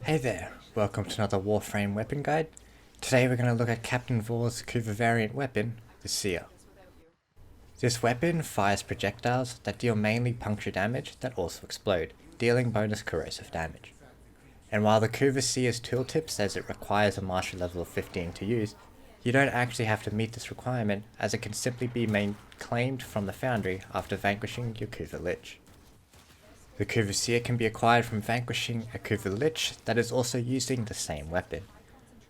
Hey there, welcome to another Warframe weapon guide. Today we're going to look at Captain Vor's Kuva variant weapon, the Seer. This weapon fires projectiles that deal mainly puncture damage that also explode, dealing bonus corrosive damage. And while the Kuva Seer's tooltip says it requires a mastery level of 15 to use, you don't actually have to meet this requirement, as it can simply be claimed from the foundry after vanquishing your Kuva Lich. The Kuva Seer can be acquired from vanquishing a Kuva Lich that is also using the same weapon,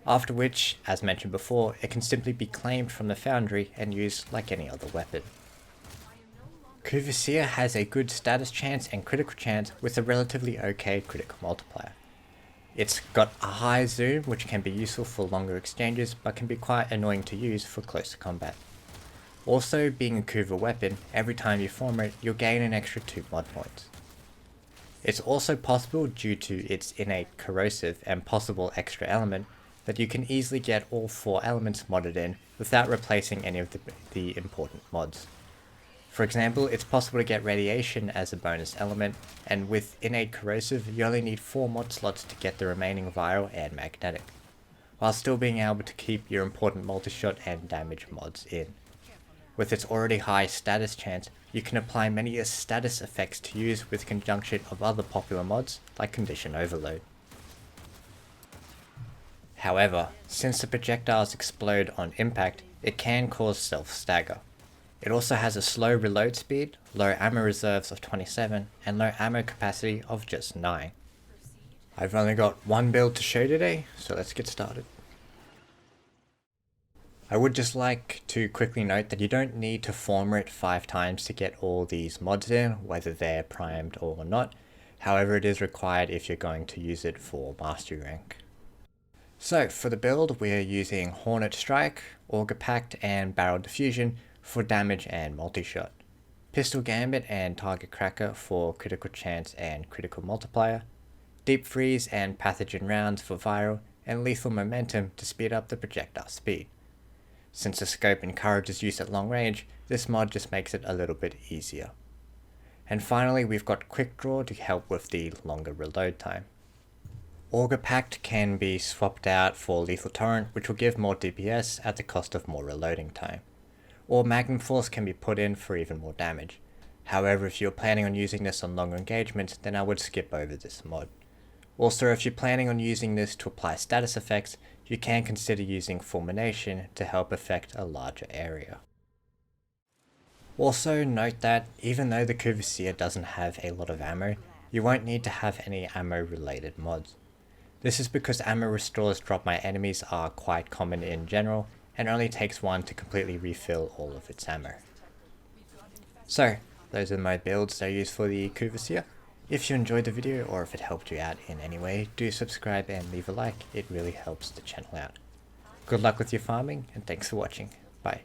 after which, as mentioned before, it can simply be claimed from the foundry and used like any other weapon. Kuva Seer has a good status chance and critical chance with a relatively okay critical multiplier. It's got a high zoom, which can be useful for longer exchanges but can be quite annoying to use for closer combat. Also, being a Kuva weapon, every time you form it, you'll gain an extra 2 mod points. It's also possible, due to its innate corrosive and possible extra element, that you can easily get all 4 elements modded in without replacing any of the important mods. For example, it's possible to get radiation as a bonus element, and with innate corrosive you only need 4 mod slots to get the remaining viral and magnetic, while still being able to keep your important multi-shot and damage mods in. With its already high status chance, you can apply many status effects to use with conjunction of other popular mods like Condition Overload. However, since the projectiles explode on impact, it can cause self-stagger. It also has a slow reload speed, low ammo reserves of 27, and low ammo capacity of just 9. I've only got one build to show today, so let's get started. I would just like to quickly note that you don't need to Forma it 5 times to get all these mods in, whether they're primed or not. However, it is required if you're going to use it for Mastery rank. So for the build, we are using Hornet Strike, Auger Pact, and Barrel Diffusion for damage and multi-shot, Pistol Gambit and Target Cracker for critical chance and critical multiplier, Deep Freeze and Pathogen Rounds for viral, and Lethal Momentum to speed up the projectile speed. Since the scope encourages use at long range, this mod just makes it a little bit easier. And finally, we've got Quick Draw to help with the longer reload time. Auger Pact can be swapped out for Lethal Torrent, which will give more DPS at the cost of more reloading time. Or Magnum Force can be put in for even more damage. However, if you're planning on using this on longer engagements, then I would skip over this mod. Also, if you're planning on using this to apply status effects, you can consider using Fulmination to help affect a larger area. Also note that even though the Kuva Seer doesn't have a lot of ammo, you won't need to have any ammo related mods. This is because ammo restores drop my enemies are quite common in general, and only takes one to completely refill all of its ammo. So, those are my builds that I use for the Kuva Seer. If you enjoyed the video, or if it helped you out in any way, do subscribe and leave a like, it really helps the channel out. Good luck with your farming, and thanks for watching. Bye.